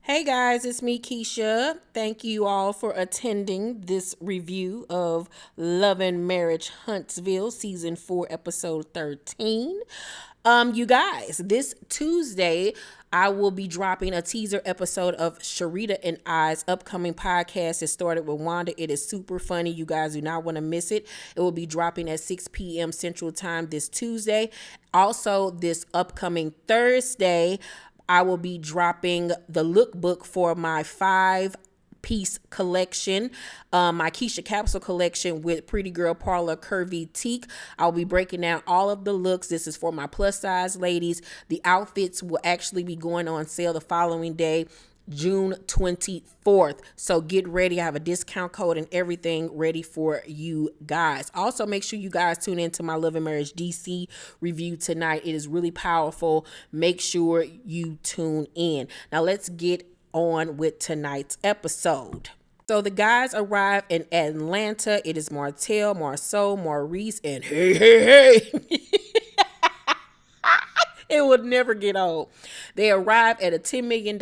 Hey guys, it's me, Keisha. Thank you all for attending this review of Love and Marriage Huntsville, Season 4, Episode 13. You guys, this Tuesday, I will be dropping a teaser episode of Sharita and I's upcoming podcast. It started with Wanda. It is super funny. You guys do not want to miss it. It will be dropping at 6 p.m. Central Time this Tuesday. Also, this upcoming Thursday, I will be dropping the lookbook for my 5-piece collection, my Keisha capsule collection with Pretty Girl Parlor Curvy Teak. I'll be breaking down all of the looks. This is for my plus size ladies. The outfits will actually be going on sale the following day, June 24th. So get ready. I have a discount code and everything ready for you guys. Also, make sure you guys tune into my Love and Marriage DC review tonight. It is really powerful. Make sure you tune in. Now let's get on with tonight's episode. So the guys arrive in Atlanta. It is Martell, Marceau, Maurice, and hey. It would never get old. They arrive at a $10 million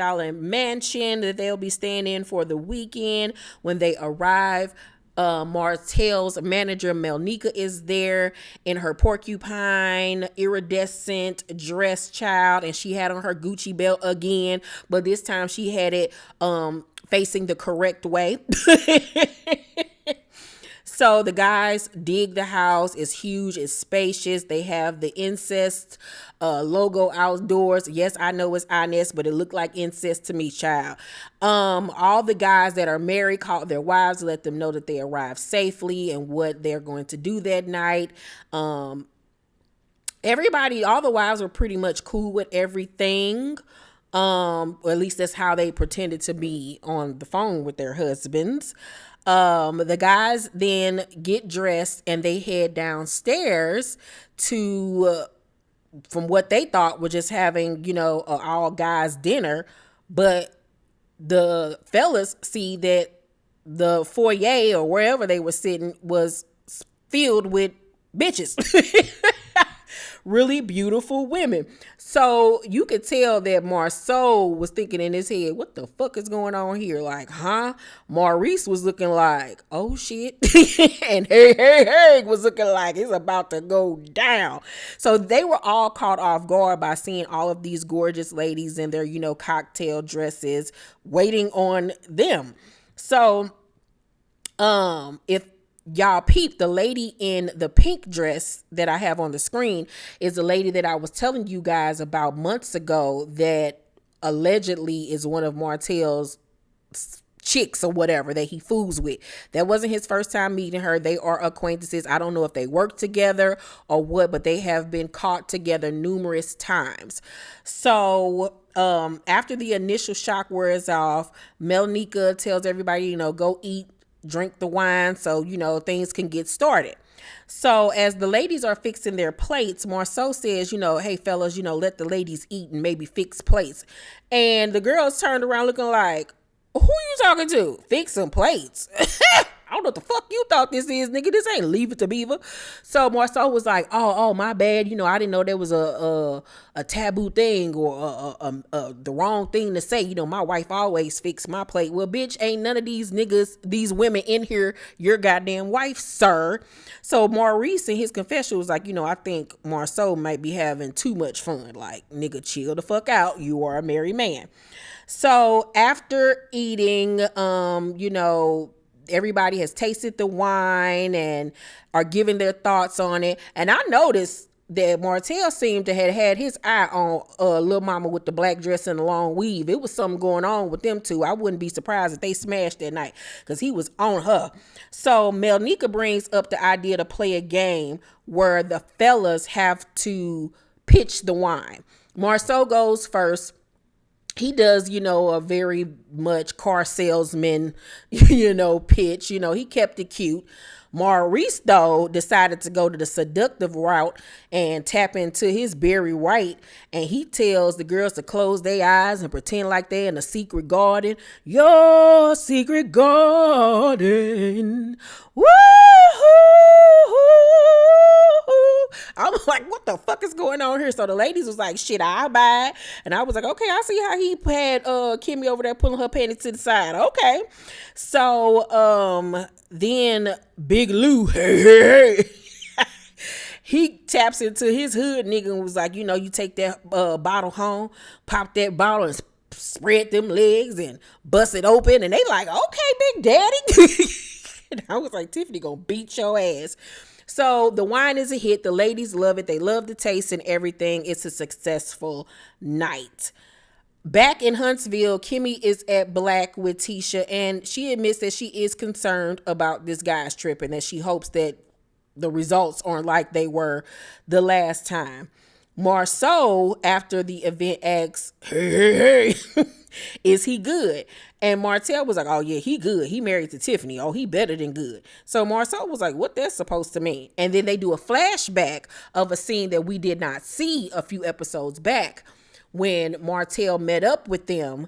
mansion that they'll be staying in for the weekend. When they arrive, Martell's manager, Melnika, is there in her porcupine, iridescent dress, child, and she had on her Gucci belt again, but this time she had it facing the correct way. So the guys dig the house. It's huge. It's spacious. They have the incest logo outdoors. Yes, I know it's honest, but it looked like incest to me, child. All the guys that are married call their wives to let them know that they arrived safely and what they're going to do that night. Everybody, all the wives were pretty much cool with everything. Or at least that's how they pretended to be on the phone with their husbands. The guys then get dressed and they head downstairs to, from what they thought was just having, all guys dinner. But the fellas see that the foyer or wherever they were sitting was filled with bitches. Really beautiful women. So you could tell that Marceau was thinking in his head, what the fuck is going on here? Like, huh? Maurice was looking like, oh shit. And hey was looking like it's about to go down. So they were all caught off guard by seeing all of these gorgeous ladies in their, cocktail dresses waiting on them. So if y'all peep, the lady in the pink dress that I have on the screen is the lady that I was telling you guys about months ago that allegedly is one of Martell's chicks or whatever that he fools with. That wasn't his first time meeting her. They are acquaintances. I don't know if they work together or what, but they have been caught together numerous times. So after the initial shock wears off, Melnika tells everybody, go eat, drink the wine so things can get started. So as the ladies are fixing their plates, Marceau says, hey fellas, let the ladies eat and maybe fix plates. And the girls turned around looking like, who you talking to? Fix some plates. I don't know what the fuck you thought this is, nigga. This ain't Leave It to Beaver. So Marceau was like, oh, my bad. I didn't know there was a taboo thing or the wrong thing to say. My wife always fix my plate. Well, bitch, ain't none of these niggas, these women in here your goddamn wife, sir. So Maurice in his confession was like, I think Marceau might be having too much fun. Like, nigga, chill the fuck out. You are a married man. So after eating, everybody has tasted the wine and are giving their thoughts on it. And I noticed that Martell seemed to have had his eye on Lil Mama with the black dress and the long weave. It was something going on with them two. I wouldn't be surprised if they smashed that night because he was on her. So Melnika brings up the idea to play a game where the fellas have to pitch the wine. Marceau goes first. He does, a very much car salesman, pitch. He kept it cute. Maurice, though, decided to go to the seductive route and tap into his Barry White. And he tells the girls to close their eyes and pretend like they're in a secret garden. Your secret garden. Woo-hoo-hoo. I was like, what the fuck is going on here? So the ladies was like, shit, I'll buy it. And I was like, okay, I see how he had Kimmy over there pulling her panties to the side. Okay. So then Big Lou, hey. He taps into his hood nigga and was like, you know, you take that bottle home, pop that bottle and spread them legs and bust it open. And they like, okay, Big Daddy. And I was like, Tiffany gonna beat your ass. So the wine is a hit. The ladies love it. They love the taste and everything. It's a successful night. Back in Huntsville, Kimmy is at Black with Tisha, and she admits that she is concerned about this guy's trip and that she hopes that the results aren't like they were the last time. Marceau, after the event, asks, hey, is he good? And Martell was like, oh yeah, he good. He married to Tiffany. Oh, he better than good. So Marceau was like, what that's supposed to mean? And then they do a flashback of a scene that we did not see a few episodes back when Martell met up with them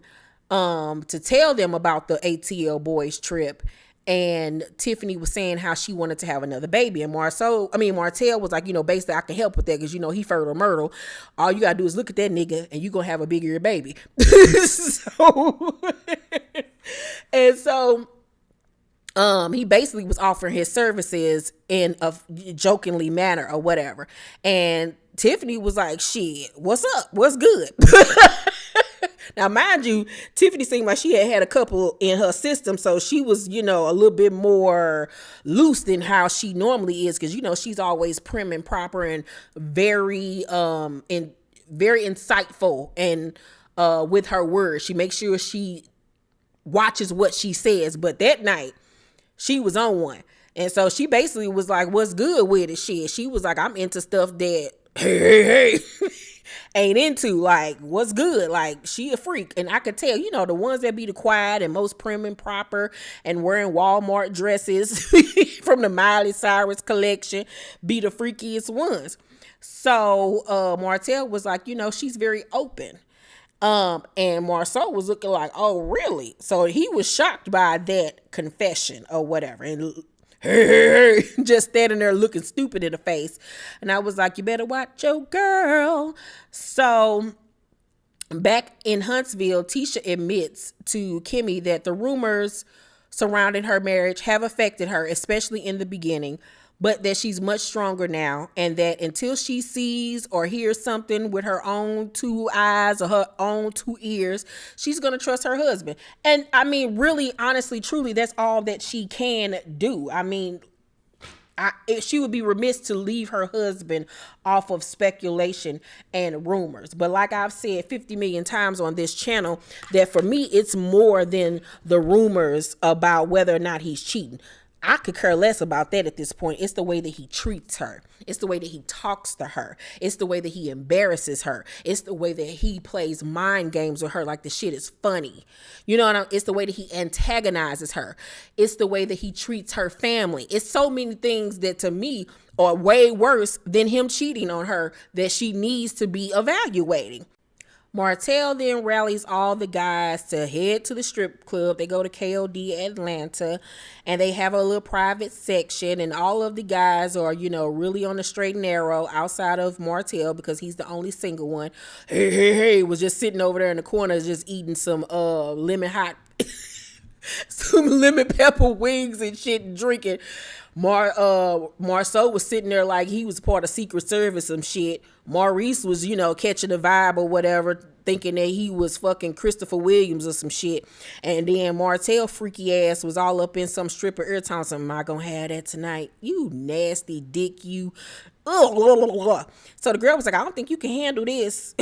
to tell them about the ATL boys trip. And Tiffany was saying how she wanted to have another baby. And Martell was like, you know, basically I can help with that because, you know, he fertile Myrtle. All you got to do is look at that nigga and you going to have a bigger baby. So he basically was offering his services in a jokingly manner or whatever. And Tiffany was like, shit, what's up? What's good? Now, mind you, Tiffany seemed like she had a couple in her system, so she was, you know, a little bit more loose than how she normally is, because, you know, she's always prim and proper and very insightful and with her words. She makes sure she watches what she says, but that night, she was on one. And so she basically was like, what's good with it? Shit. She was like, I'm into stuff that, hey. Ain't into, like, what's good. Like, she a freak. And I could tell, you know, the ones that be the quiet and most prim and proper and wearing Walmart dresses from the Miley Cyrus collection be the freakiest ones. So Martell was like, you know, she's very open. And Marceau was looking like, oh, really? So he was shocked by that confession or whatever. And hey, just standing there looking stupid in the face. And I was like, you better watch your girl. So back in Huntsville, Tisha admits to Kimmy that the rumors surrounding her marriage have affected her, especially in the beginning, but that she's much stronger now, and that until she sees or hears something with her own two eyes or her own two ears, she's going to trust her husband. And I mean, really, honestly, truly, that's all that she can do. I mean, she would be remiss to leave her husband off of speculation and rumors. But like I've said 50 million times on this channel, that for me, it's more than the rumors about whether or not he's cheating. I could care less about that at this point. It's the way that he treats her. It's the way that he talks to her. It's the way that he embarrasses her. It's the way that he plays mind games with her like the shit is funny. You know what I mean? It's the way that he antagonizes her. It's the way that he treats her family. It's so many things that to me are way worse than him cheating on her that she needs to be evaluating. Martell then rallies all the guys to head to the strip club. They go to KOD Atlanta and they have a little private section, and all of the guys are, you know, really on the straight and narrow outside of Martell because he's the only single one. Hey, was just sitting over there in the corner just eating some lemon pepper wings and shit and drinking. Marceau was sitting there like he was part of Secret Service, some shit. Maurice was, you know, catching the vibe or whatever, thinking that he was fucking Christopher Williams or some shit. And then Martell freaky ass was all up in some stripper ear time. So am I gonna have that tonight? You nasty dick, you. Ugh. So the girl was like, I don't think you can handle this.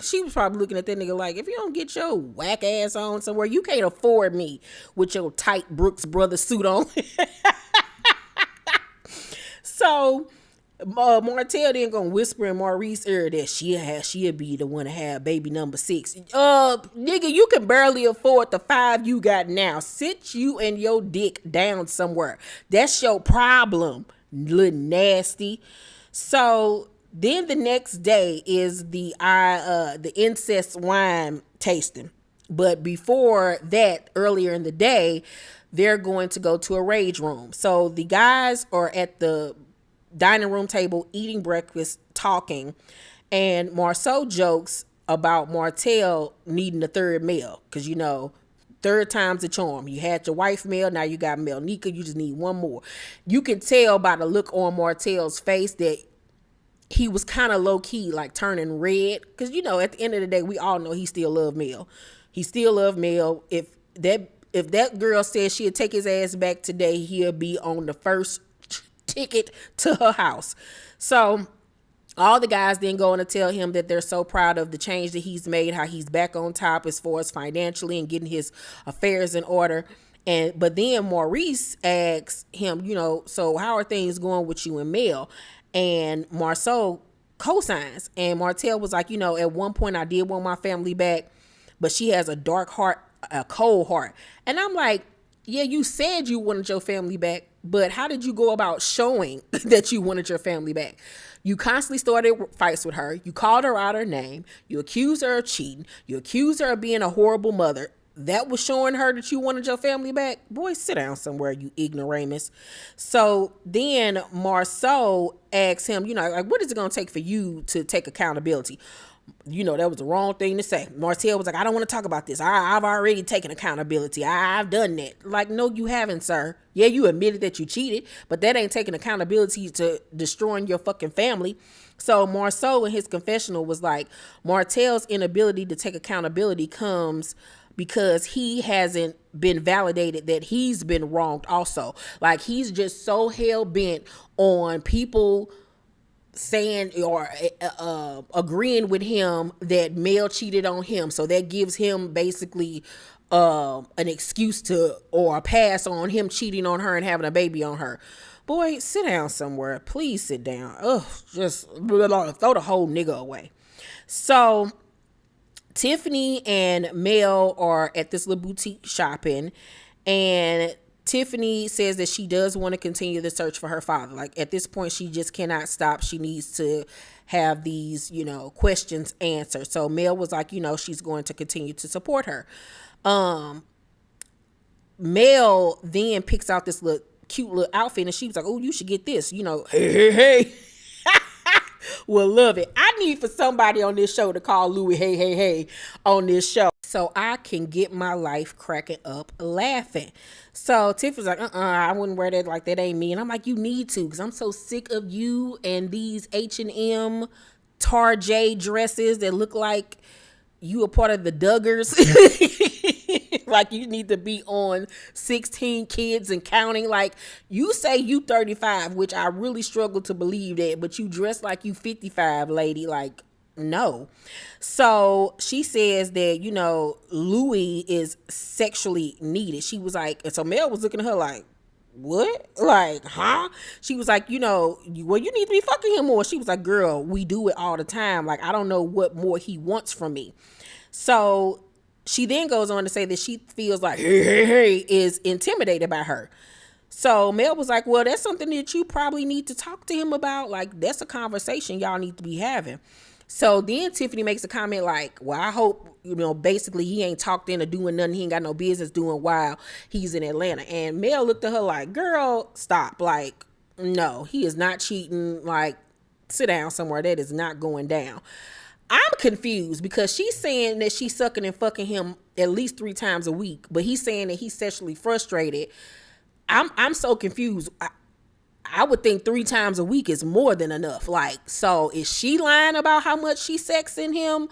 She was probably looking at that nigga like, if you don't get your whack ass on somewhere, you can't afford me with your tight Brooks Brothers suit on. So Martell then gonna whisper in Maurice's ear that she'll be the one to have baby number 6. Nigga, you can barely afford the 5 you got now. Sit you and your dick down somewhere. That's your problem, little nasty. So then the next day is the incest wine tasting. But before that, earlier in the day, they're going to go to a rage room. So the guys are at the dining room table, eating breakfast, talking. And Marceau jokes about Martell needing a third male. Because, third time's a charm. You had your wife Mel, now you got Mel. Nika, you just need one more. You can tell by the look on Martell's face that he was kind of low key, like turning red. Because, at the end of the day, we all know he still loved Mel. He still loved Mel. If that girl said she'd take his ass back today, he'll be on the first ticket to her house. So all the guys then go on to tell him that they're so proud of the change that he's made, how he's back on top as far as financially and getting his affairs in order. But then Maurice asks him, so how are things going with you and Mel? And Marceau co-signs. And Martell was like, at one point I did want my family back, but she has a dark heart, a cold heart. And I'm like, yeah, you said you wanted your family back, but how did you go about showing that you wanted your family back? You constantly started fights with her. You called her out her name. You accused her of cheating. You accused her of being a horrible mother. That was showing her that you wanted your family back? Boy, sit down somewhere, you ignoramus. So then Marceau asks him, what is it going to take for you to take accountability? That was the wrong thing to say. Martell was like, I don't want to talk about this. I've already taken accountability. I've done that. Like, no, you haven't, sir. Yeah, you admitted that you cheated, but that ain't taking accountability to destroying your fucking family. So Marceau in his confessional was like, Martell's inability to take accountability comes because he hasn't been validated that he's been wronged also. Like, he's just so hell-bent on people saying or agreeing with him that Mel cheated on him. So that gives him basically an excuse to, or a pass on him cheating on her and having a baby on her. Boy, sit down somewhere. Please sit down. Ugh, just throw the whole nigga away. So Tiffany and Mel are at this little boutique shopping, and Tiffany says that she does want to continue the search for her father. Like, at this point, she just cannot stop. She needs to have these, questions answered. So Mel was like, she's going to continue to support her. Mel then picks out this cute little outfit, and she was like, oh, you should get this, hey. Will love it. I need for somebody on this show to call Louis hey on this show so I can get my life cracking up laughing. So Tiff was like, I wouldn't wear that. Like, that ain't me. And I'm like, you need to, because I'm so sick of you and these H&M Tarjay dresses that look like you a part of the Duggars. Like, you need to be on 16 Kids and Counting. Like, you say you 35, which I really struggle to believe that, but you dress like you 55, lady. Like, no. So she says that, Louis is sexually needed. She was like, and so Mel was looking at her like, what? Like, huh? She was like, well, you need to be fucking him more. She was like, girl, we do it all the time. Like, I don't know what more he wants from me. So she then goes on to say that she feels like hey is intimidated by her. So Mel was like, well, that's something that you probably need to talk to him about. Like, that's a conversation y'all need to be having. So then Tiffany makes a comment like, well, I hope, basically he ain't talked into doing nothing he ain't got no business doing while he's in Atlanta. And Mel looked at her like, girl, stop. Like, no, he is not cheating. Like, sit down somewhere. That is not going down. I'm confused because she's saying that she's sucking and fucking him at least 3 times a week, but he's saying that he's sexually frustrated. I'm so confused. I would think 3 times a week is more than enough. Like, so is she lying about how much she's sexing him?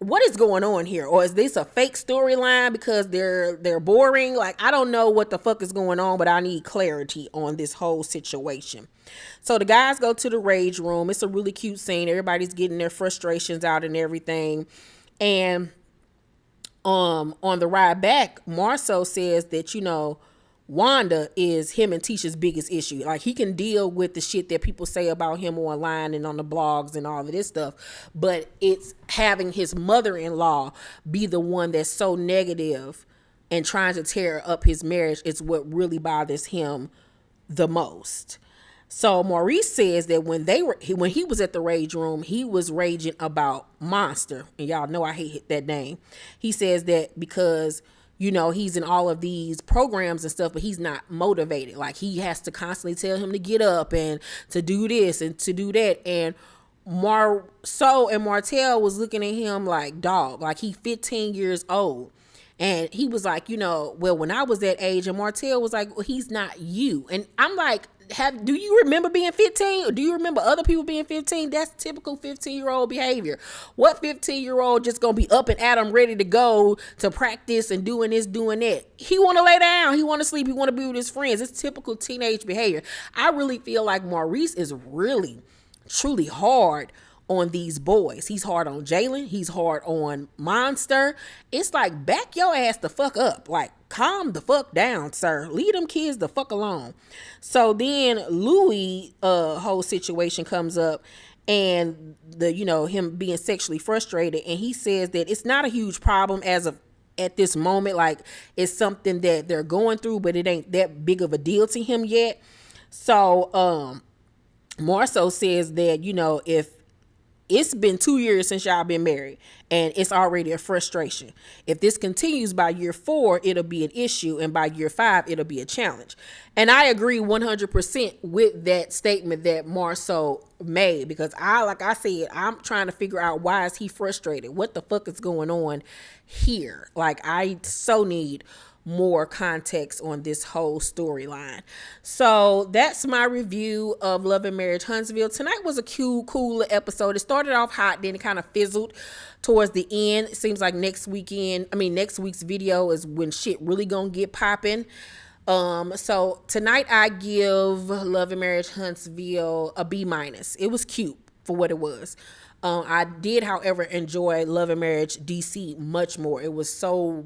What is going on here? Or is this a fake storyline because they're boring? Like, I don't know what the fuck is going on, but I need clarity on this whole situation. So the guys go to the rage room. It's a really cute scene. Everybody's getting their frustrations out and everything. And on the ride back, Marceau says that, Wanda is him and Tisha's biggest issue. Like, he can deal with the shit that people say about him online and on the blogs and all of this stuff, but it's having his mother-in-law be the one that's so negative and trying to tear up his marriage is what really bothers him the most. So Maurice says that when he was at the rage room, he was raging about Monster, and y'all know I hate that name. He says that because he's in all of these programs and stuff, but he's not motivated. Like, he has to constantly tell him to get up and to do this and to do that. And Marceau and Martell was looking at him like, dog, like he 15 years old. And he was like, well, when I was that age, and Martell was like, well, he's not you. And I'm like, do you remember being 15? Or do you remember other people being 15? That's typical 15-year-old behavior. What 15-year-old just gonna be up and at him, ready to go to practice and doing this, doing that? He want to lay down. He want to sleep. He want to be with his friends. It's typical teenage behavior. I really feel like Maurice is really, truly hard on these boys. He's hard on Jalen. He's hard on Monster. It's like, back your ass the fuck up. Like, calm the fuck down, sir. Leave them kids the fuck alone. So then Louis whole situation comes up, and him being sexually frustrated, and he says that it's not a huge problem at this moment. Like, it's something that they're going through, but it ain't that big of a deal to him yet. So Marceau says that, if it's been 2 years since y'all been married, and it's already a frustration. If this continues, by year 4, it'll be an issue, and by year 5, it'll be a challenge. And I agree 100% with that statement that Marceau made, because like I said, I'm trying to figure out, why is he frustrated? What the fuck is going on here? Like, I so need more context on this whole storyline. So that's my review of Love and Marriage Huntsville. Tonight was a cool episode. It started off hot, then it kind of fizzled towards the end. It seems like next week's video is when shit really gonna get popping. So tonight I give Love and Marriage Huntsville a B-. It was cute for what it was. I did, however, enjoy Love and Marriage DC much more. It was so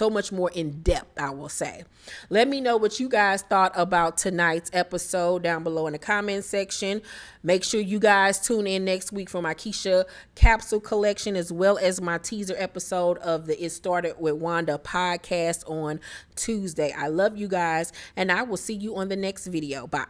much more in depth, I will say. Let me know what you guys thought about tonight's episode down below in the comment section. Make sure you guys tune in next week for my Keisha capsule collection, as well as my teaser episode of the It Started with Wanda podcast on Tuesday. I love you guys, and I will see you on the next video. Bye.